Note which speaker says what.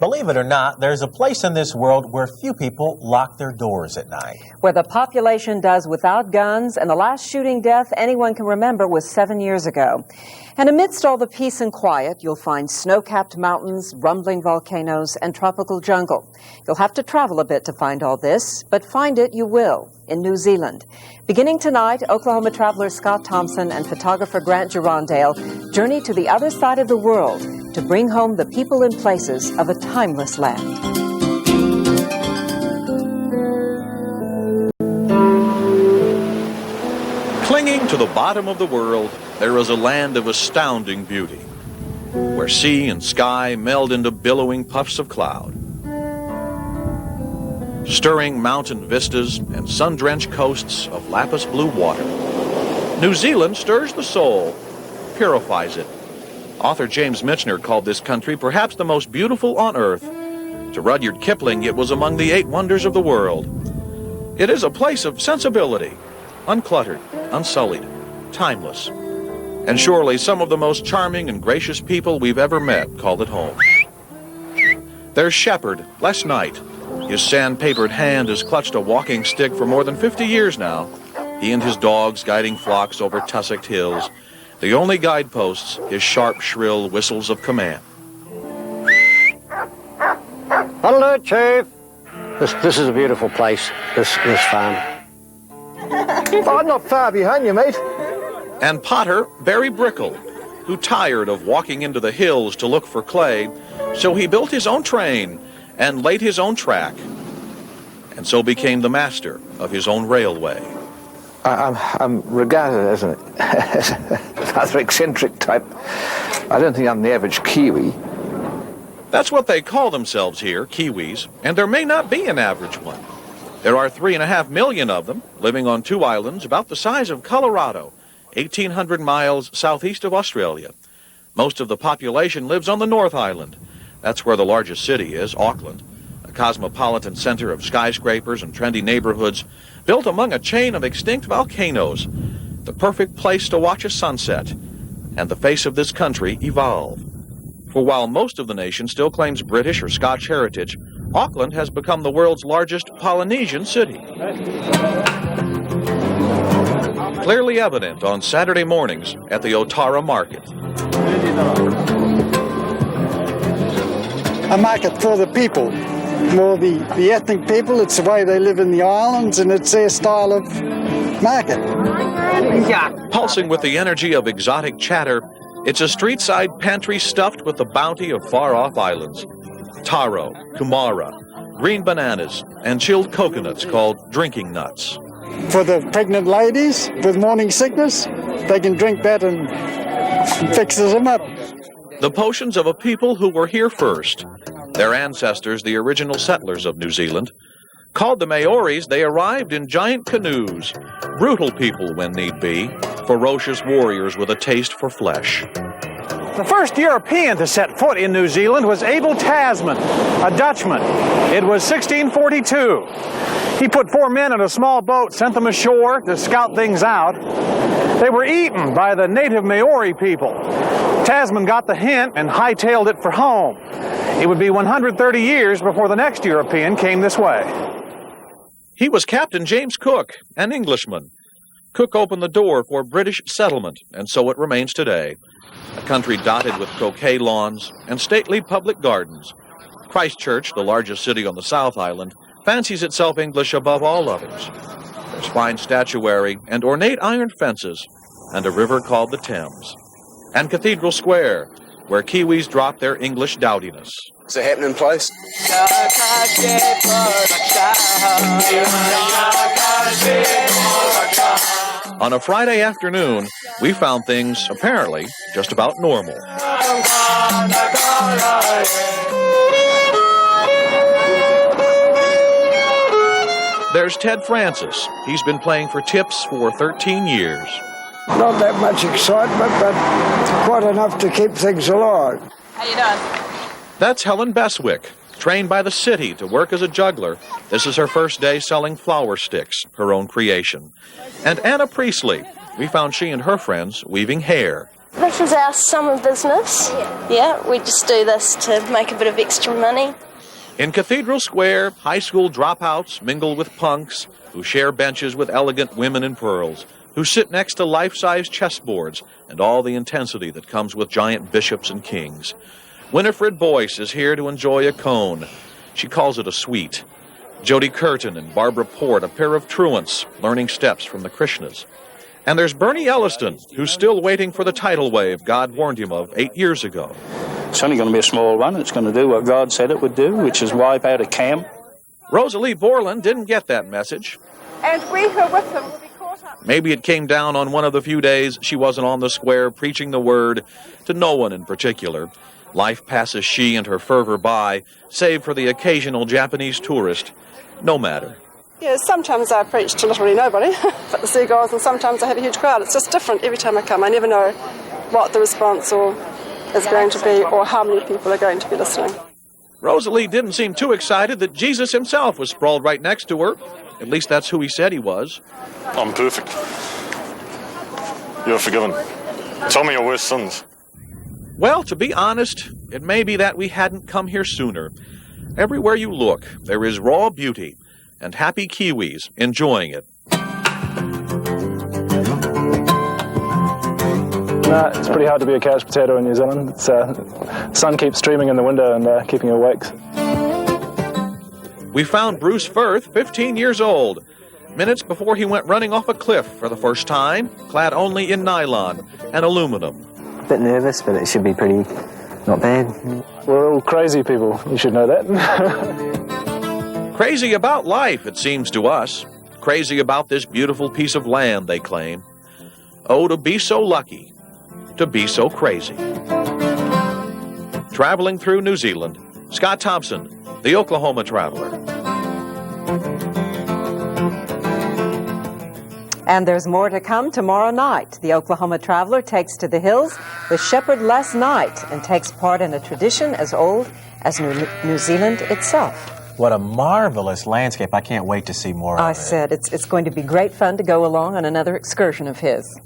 Speaker 1: Believe it or not, there's a place in this world where few people lock their doors at night.
Speaker 2: Where the population does without guns, and the last shooting death anyone can remember was 7 years ago. And amidst all the peace and quiet, you'll find snow-capped mountains, rumbling volcanoes, and tropical jungle. You'll have to travel a bit to find all this, but find it you will in New Zealand. Beginning tonight, Oklahoma traveler Scott Thompson and photographer Grant Gerondale journey to the other side of the world to bring home the people and places of a timeless land.
Speaker 3: Clinging to the bottom of the world, there is a land of astounding beauty, where sea and sky meld into billowing puffs of cloud. Stirring mountain vistas and sun-drenched coasts of lapis blue water. New Zealand stirs the soul, purifies it. Author James Michener called this country perhaps the most beautiful on earth. To Rudyard Kipling, it was among the 8 wonders of the world. It is a place of sensibility, uncluttered, unsullied, timeless. And surely some of the most charming and gracious people we've ever met call it home. There's Sheppard, last night. His sandpapered hand has clutched a walking stick for more than 50 years now. He and his dogs guiding flocks over tussocked hills. The only guideposts, his sharp, shrill whistles of command.
Speaker 4: Hello, Chief. This is a beautiful place, this farm.
Speaker 5: I'm not far behind you, mate.
Speaker 3: And Potter, Barry Brickle, who tired of walking into the hills to look for clay, so he built his own train and laid his own track, and so became the master of his own railway.
Speaker 5: I'm regarded as a rather eccentric type. I don't think I'm the average Kiwi.
Speaker 3: That's what they call themselves here, Kiwis, and there may not be an average one. There are 3.5 million of them, living on 2 islands about the size of Colorado, 1,800 miles southeast of Australia. Most of the population lives on the North Island. That's where the largest city is, Auckland, a cosmopolitan center of skyscrapers and trendy neighborhoods built among a chain of extinct volcanoes, the perfect place to watch a sunset and the face of this country evolve. For while most of the nation still claims British or Scotch heritage, Auckland has become the world's largest Polynesian city. Clearly evident on Saturday mornings at the Otara Market.
Speaker 6: A market for the people, more the ethnic people. It's the way they live in the islands, and it's their style of market.
Speaker 3: Pulsing with the energy of exotic chatter, it's a street-side pantry stuffed with the bounty of far-off islands. Taro, kumara, green bananas, and chilled coconuts called drinking nuts.
Speaker 6: For the pregnant ladies with morning sickness, they can drink that and fixes them up.
Speaker 3: The potions of a people who were here first. Their ancestors, the original settlers of New Zealand. Called the Maoris, they arrived in giant canoes. Brutal people when need be. Ferocious warriors with a taste for flesh.
Speaker 7: The first European to set foot in New Zealand was Abel Tasman, a Dutchman. It was 1642. He put 4 men in a small boat, sent them ashore to scout things out. They were eaten by the native Maori people. Tasman got the hint and hightailed it for home. It would be 130 years before the next European came this way.
Speaker 3: He was Captain James Cook, an Englishman. Cook opened the door for British settlement, and so it remains today. A country dotted with croquet lawns and stately public gardens. Christchurch, the largest city on the South Island, fancies itself English above all others. There's fine statuary and ornate iron fences, and a river called the Thames. And Cathedral Square, where Kiwis drop their English dowdiness.
Speaker 8: It's a happening place.
Speaker 3: On a Friday afternoon, we found things, apparently, just about normal. There's Ted Francis. He's been playing for tips for 13 years.
Speaker 9: Not that much excitement, but quite enough to keep things alive.
Speaker 10: How you doing?
Speaker 3: That's Helen Beswick, trained by the city to work as a juggler. This is her first day selling flower sticks, her own creation. And Anna Priestley. We found she and her friends weaving hair.
Speaker 8: This is our summer business. Yeah, we just do this to make a bit of extra money.
Speaker 3: In Cathedral Square, high school dropouts mingle with punks who share benches with elegant women in pearls, who sit next to life-size chessboards and all the intensity that comes with giant bishops and kings. Winifred Boyce is here to enjoy a cone. She calls it a sweet. Jody Curtin and Barbara Port, a pair of truants, learning steps from the Krishnas. And there's Bernie Elliston, who's still waiting for the tidal wave God warned him of 8 years ago.
Speaker 10: It's only going to be a small one. It's going to do what God said it would do, which is wipe out a camp.
Speaker 3: Rosalee Borland didn't get that message.
Speaker 11: And we who are with them will be caught up.
Speaker 3: Maybe it came down on one of the few days she wasn't on the square preaching the word to no one in particular. Life passes she and her fervor by, save for the occasional Japanese tourist. No matter.
Speaker 11: Yeah, sometimes I preach to literally nobody but the seagulls, and sometimes I have a huge crowd. It's just different every time I come. I never know what the response is going to be or how many people are going to be listening.
Speaker 3: Rosalee didn't seem too excited that Jesus himself was sprawled right next to her. At least that's who he said he was.
Speaker 12: I'm perfect. You're forgiven. Tell me your worst sins.
Speaker 3: Well, to be honest, it may be that we hadn't come here sooner. Everywhere you look, there is raw beauty and happy Kiwis enjoying it.
Speaker 13: It's pretty hard to be a couch potato in New Zealand. The sun keeps streaming in the window and keeping you awake.
Speaker 3: We found Bruce Firth, 15 years old, minutes before he went running off a cliff for the first time, clad only in nylon and aluminum.
Speaker 14: A bit nervous, but it should be pretty not bad.
Speaker 13: We're all crazy people, you should know that.
Speaker 3: Crazy about life, it seems to us. Crazy about this beautiful piece of land, they claim. Oh, to be so lucky, to be so crazy. Traveling through New Zealand, Scott Thompson, the Oklahoma Traveler.
Speaker 2: And there's more to come tomorrow night. The Oklahoma Traveler takes to the hills with Sheppard last night and takes part in a tradition as old as New Zealand itself.
Speaker 1: What a marvelous landscape. I can't wait to see more of it.
Speaker 2: I said it's going to be great fun to go along on another excursion of his.